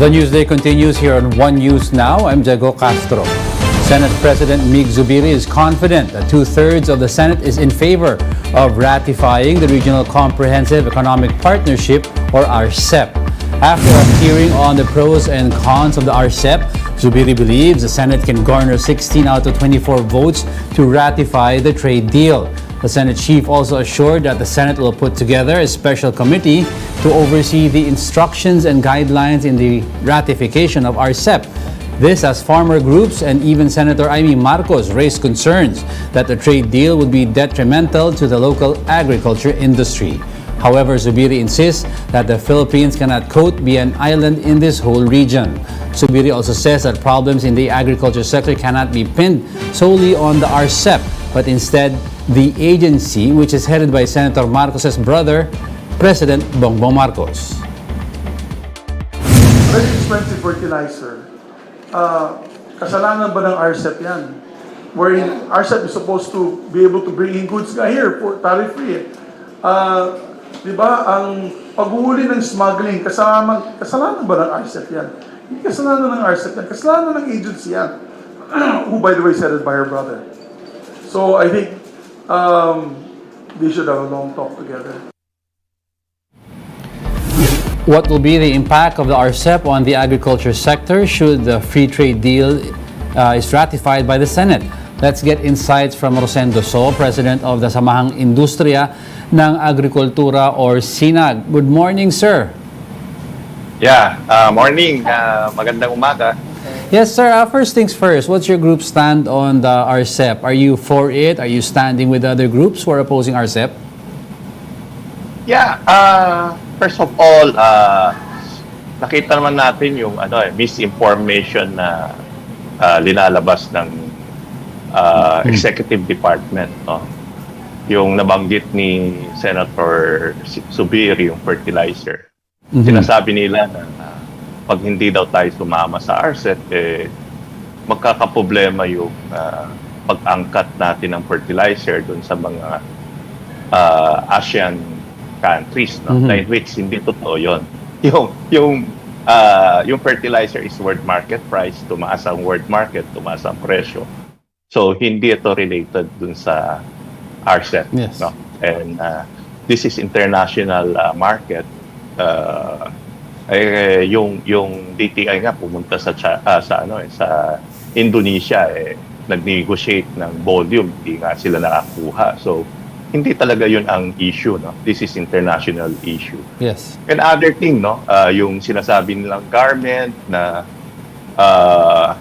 The Newsday continues here on One News Now. I'm Jago Castro. Senate President Mig Zubiri is confident that two-thirds of the Senate is in favor of ratifying the Regional Comprehensive Economic Partnership, or RCEP. After a hearing on the pros and cons of the RCEP, Zubiri believes the Senate can garner 16 out of 24 votes to ratify the trade deal. The Senate chief also assured that the Senate will put together a special committee to oversee the instructions and guidelines in the ratification of RCEP. This as farmer groups and even Senator Amy Marcos raised concerns that the trade deal would be detrimental to the local agriculture industry. However, Zubiri insists that the Philippines cannot, quote, be an island in this whole region. Zubiri also says that problems in the agriculture sector cannot be pinned solely on the RCEP, but instead the agency, which is headed by Senator Marcos's brother, President Bongbong Marcos. Very expensive fertilizer. Kasalanan ba ng RCEP yan? Wherein RCEP is supposed to be able to bring in goods here for tariff-free. Di ba, ang paghuhuli ng smuggling, kasalanan ba ng RCEP yan? Hindi kasalanan ng RCEP yan. Kasalanan ng agency yan. Who, by the way, said it by her brother. So, I think they should have a long talk together. What will be the impact of the RCEP on the agriculture sector should the free trade deal is ratified by the Senate? Let's get insights from Rosendo So, President of the Samahang Industriya ng Agrikultura, or SINAG. Good morning, sir. Yeah, morning. Magandang umaga. Yes, sir. First things first, what's your group stand on the RCEP? Are you for it? Are you standing with other groups who are opposing RCEP? Yeah, first of all, nakita naman natin yung misinformation na linalabas ng executive department, no? Yung nabanggit ni Senator Zubiri, yung fertilizer. Sinasabi nila na pag hindi daw tayo sumama sa RCEP, magkakaproblema yung pag-angkat natin ng fertilizer dun sa mga ASEAN countries, no? Like which hindi totoo yun. Yung fertilizer is world market price, tumaas ang world market, tumaas ang presyo. So hindi ito related dun sa RCEP, yes. No? And this is international market. Yung DTI nga pumunta sa Indonesia, nag-negotiate ng volume, hindi nga sila nakakuha. So hindi talaga yun ang issue, no? This is international issue. Yes. And other thing, no, yung sinasabi nilang garment na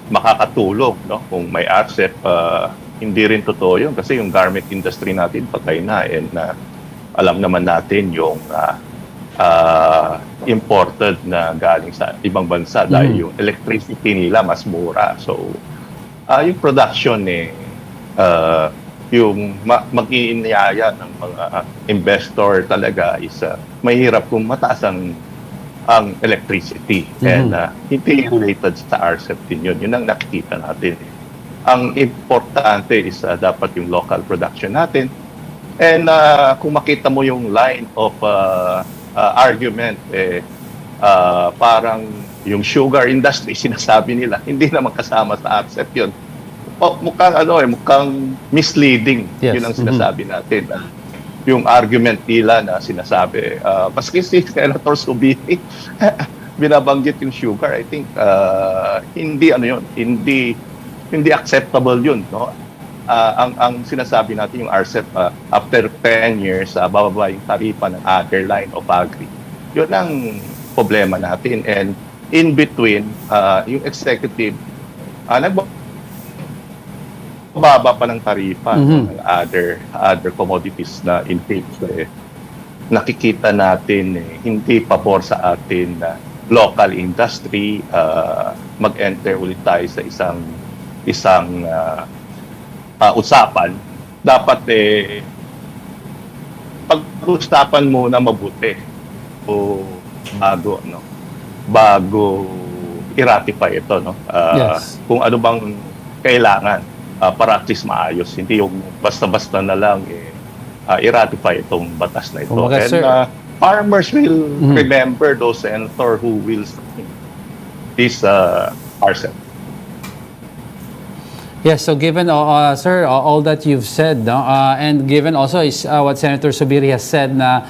makakatulong, no, kung may RCEP, hindi rin totoo yun kasi yung garment industry natin patay na, and alam naman natin yung imported na galing sa ibang bansa dahil yung electricity nila mas mura. So yung production yung mag-iiniyaya ng mga investor talaga is mahirap kung mataas ang electricity. And hindi related sa RCEP din yun. Yun ang nakikita natin. Ang importante is dapat yung local production natin. And kung makita mo yung line of argument, parang yung sugar industry, sinasabi nila, hindi naman kasama sa RCEP yun. Mukhang misleading. Yes. Yun ang sinasabi natin. Yung argument nila na sinasabi, maski si Senator Zubiri, binabanggit yung sugar, I think hindi acceptable yun, no? Ang sinasabi natin yung RCEP, after 10 years, bababa yung taripa ng other line of agri. Yun ang problema natin. And in between, yung executive, nagbababa pa ng taripa ng other commodities na inputs. Nakikita natin hindi pabor sa atin na local industry, mag-enter ulit tayo sa isang usapan. Dapat pag-usapan muna mabuti bago i-ratify ito, no? Yes. Kung ano bang kailangan para at least maayos, hindi yung basta-basta na lang i-ratify itong batas na ito. Kumbaga, And sir, farmers will remember those senator who will this RCEP. Yes, so given, sir, all that you've said, no, and given also is, what Senator Subiri has said, na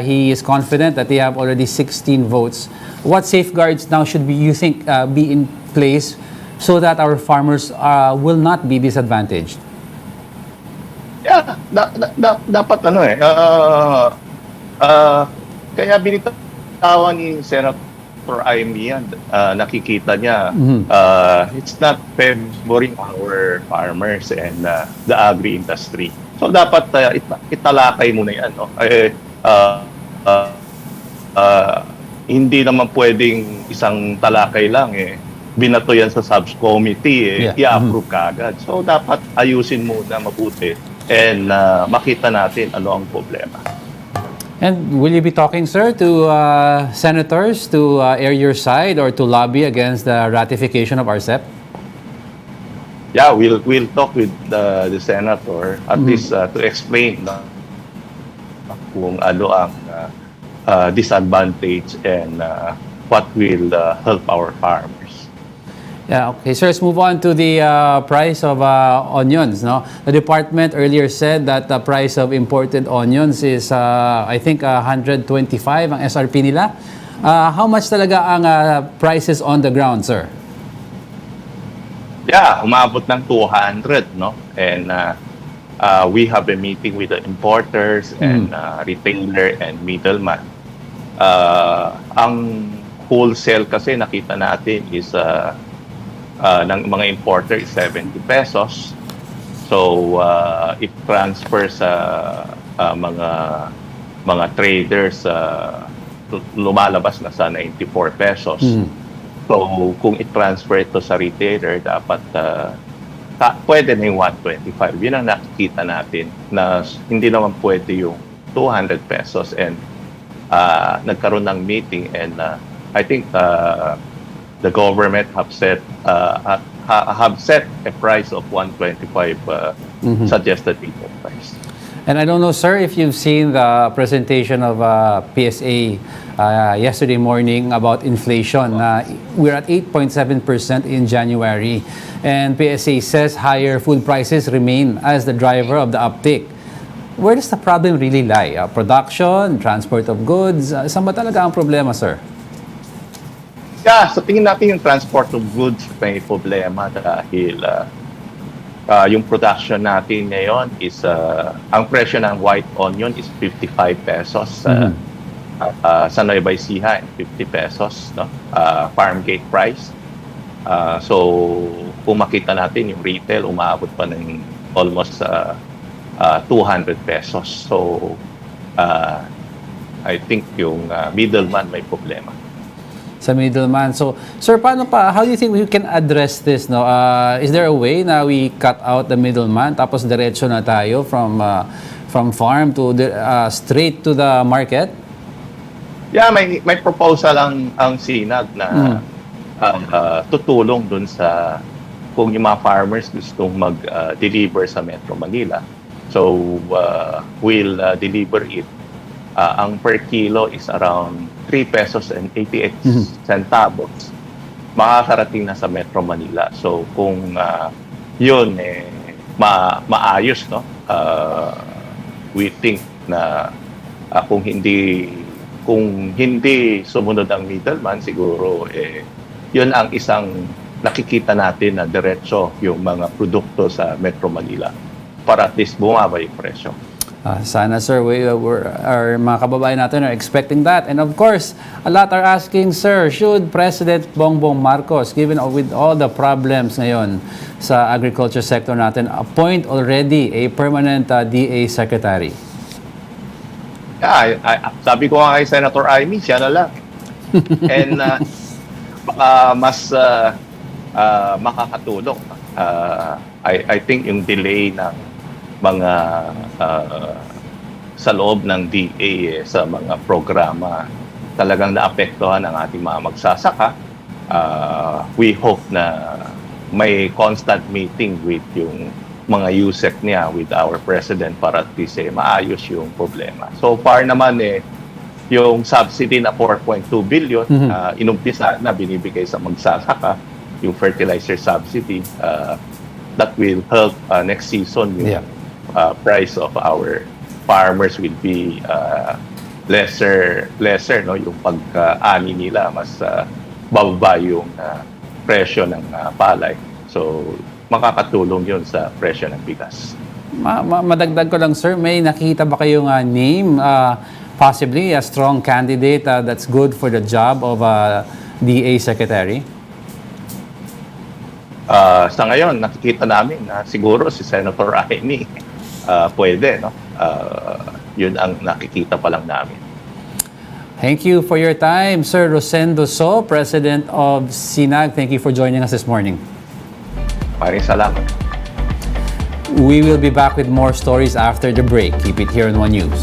he is confident that they have already 16 votes. What safeguards now should be, you think, be in place so that our farmers will not be disadvantaged? Yeah, dapat ano kaya binitawan ni Senator Amy yan, nakikita niya, it's not favoring our farmers and the agri-industry. So dapat italakay muna yan. No? Hindi naman pwedeng isang talakay lang binato yan sa subcommittee, i-approve kaagad. So dapat ayusin muna mabuti and makita natin ano ang problema. And will you be talking, sir, to senators to air your side or to lobby against the ratification of RCEP? Yeah, we'll talk with the senator at least to explain kung ano ang disadvantage and what will help our farmers. Yeah, okay. So let's move on to the price of onions. No, the department earlier said that the price of imported onions is, I think, 125 ang SRP nila. How much talaga ang prices on the ground, sir? Yeah, umabot ng 200, no? And we have a meeting with the importers and retailer and middleman. Ang wholesale kasi nakita natin is ng mga importer is 70 pesos. So if transfer sa mga traders lumalabas na sa 94 pesos. So kung i-transfer ito sa retailer dapat pwede na yung 125. Yun ang nakikita natin na hindi naman pwede yung 200 pesos and nagkaroon ng meeting and I think the government have set a price of 125 suggested retail price. And I don't know, sir, if you've seen the presentation of PSA yesterday morning about inflation. We're at 8.7% in January, and PSA says higher food prices remain as the driver of the uptick. Where does the problem really lie? Production, transport of goods? Saan ba talaga ang problema, sir? Yeah, so tingin natin yung transport of goods may problema dahil yung production natin ngayon is ang presyo ng white onion is 55 pesos sa Nueva Ecija, 50 pesos, no? Farm gate price. So kung makita natin yung retail umabot pa ng almost 200 pesos. So I think yung middleman may problema. Sa middleman. So, sir, how do you think we can address this? No? Is there a way na we cut out the middleman tapos diretso na tayo from farm to straight to the market? Yeah, may proposal ang SINAG na tutulong dun sa kung yung mga farmers gustong mag-deliver sa Metro Manila. So, we'll deliver it. Ang per kilo is around 3 pesos and 88 centavos. Makakarating na sa Metro Manila. So kung yun maayos, no? We think na kung hindi sumunod ang middleman siguro yun ang isang nakikita natin na diretso yung mga produkto sa Metro Manila para at least bumaba yung presyo. Sana, sir, our mga kababayan natin are expecting that. And of course, a lot are asking, sir, should President Bongbong Marcos, given with all the problems ngayon sa agriculture sector natin, appoint already a permanent DA secretary? Yeah, sabi ko nga kay Senator Amy, siya na lang. And baka mas makakatulong. I think yung delay ng mga sa loob ng DA sa mga programa talagang naapektuhan ang ating mga magsasaka. We hope na may constant meeting with yung mga USEC niya with our President para at least maayos yung problema. So far naman yung subsidy na 4.2 billion, inumpisa na binibigay sa magsasaka, yung fertilizer subsidy, that will help next season. Yung price of our farmers will be lesser, no? Yung pag-ani nila, mas bababa yung presyo ng palay. So, makakatulong yun sa presyo ng bigas. Madagdag ko lang, sir, may nakita ba kayong name, possibly a strong candidate that's good for the job of DA Secretary? Sa ngayon, nakikita namin na siguro si Senator Amy pwede, no? Yun ang nakikita pa lang namin. Thank you for your time, Sir Rosendo So, President of SINAG. Thank you for joining us this morning. Maraming salamat. We will be back with more stories after the break. Keep it here on One News.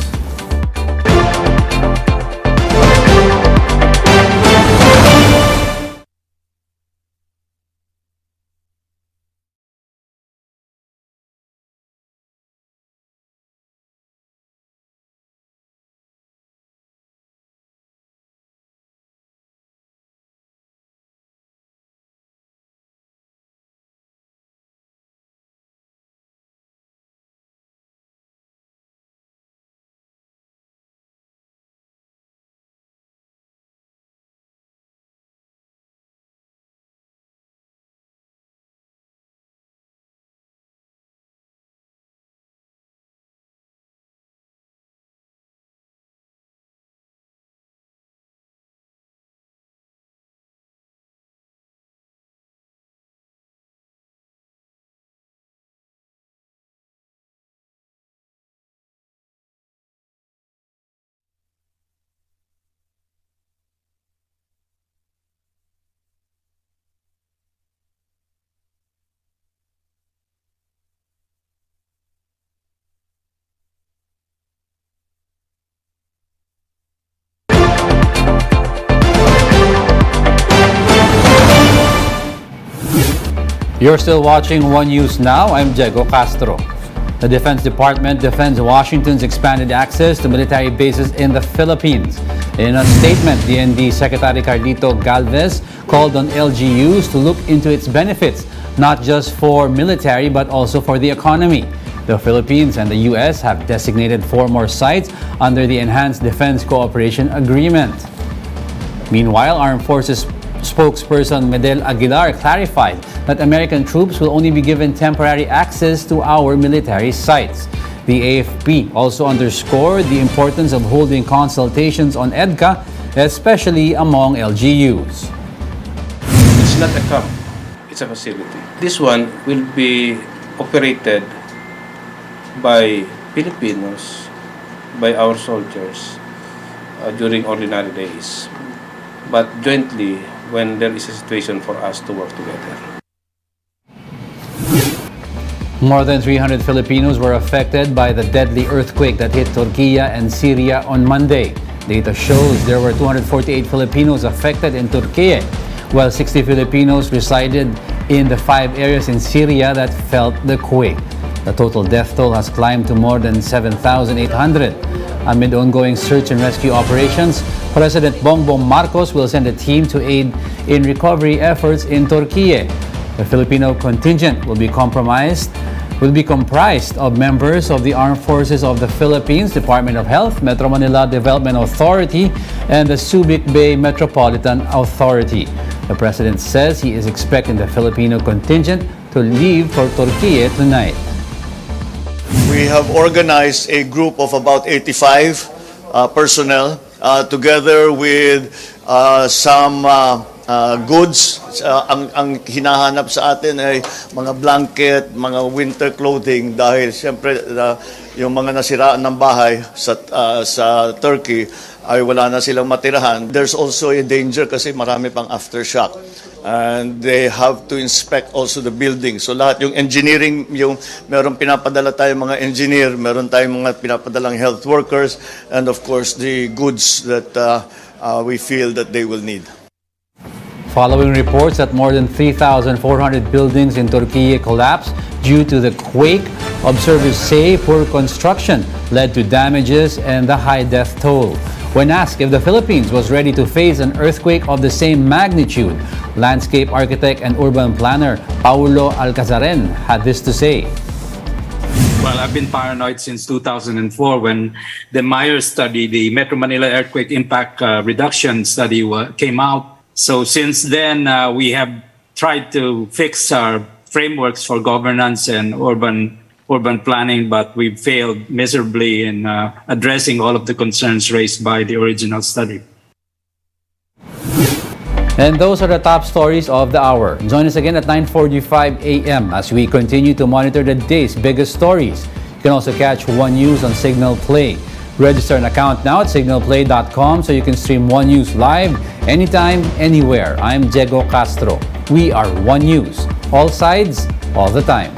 You're still watching One News Now. I'm Diego Castro. The Defense Department defends Washington's expanded access to military bases in the Philippines. In a statement, DND Secretary Carlito Galvez called on LGUs to look into its benefits, not just for military but also for the economy. The Philippines and the U.S. have designated 4 more sites under the Enhanced Defense Cooperation Agreement. Meanwhile, Armed Forces spokesperson Medel Aguilar clarified that American troops will only be given temporary access to our military sites. The AFP also underscored the importance of holding consultations on EDCA, especially among LGUs. It's not a camp, it's a facility. This one will be operated by Filipinos, by our soldiers during ordinary days, but jointly when there is a situation for us to work together. More than 300 Filipinos were affected by the deadly earthquake that hit Turkey and Syria on Monday. Data shows there were 248 Filipinos affected in Turkey, while 60 Filipinos resided in the 5 areas in Syria that felt the quake. The total death toll has climbed to more than 7,800. Amid ongoing search and rescue operations, President Bongbong Marcos will send a team to aid in recovery efforts in Turkey. The Filipino contingent will be comprised of members of the Armed Forces of the Philippines, Department of Health, Metro Manila Development Authority, and the Subic Bay Metropolitan Authority. The President says he is expecting the Filipino contingent to leave for Turkey tonight. We have organized a group of about 85 personnel together with some goods. Ang hinahanap sa atin ay mga blanket, mga winter clothing dahil siyempre yung mga nasiraan ng bahay sa Turkey ay wala na silang matirahan. There's also a danger kasi marami pang aftershock. And they have to inspect also the building. So lahat yung engineering, yung meron pinapadala tayong mga engineer, meron tayong mga pinapadalang health workers, and of course the goods that we feel that they will need. Following reports that more than 3,400 buildings in Turkey collapsed due to the quake, observers say poor construction led to damages and the high death toll. When asked if the Philippines was ready to face an earthquake of the same magnitude, landscape architect and urban planner Paulo Alcazaren had this to say. Well, I've been paranoid since 2004 when the Myers study, the Metro Manila Earthquake Impact Reduction Study came out. So since then, we have tried to fix our frameworks for governance and urban planning, but we've failed miserably in addressing all of the concerns raised by the original study. And those are the top stories of the hour. Join us again at 9:45 a.m. as we continue to monitor the day's biggest stories. You can also catch One News on Signal Play. Register an account now at signalplay.com so you can stream One News live anytime, anywhere. I'm Diego Castro. We are One News. All sides, all the time.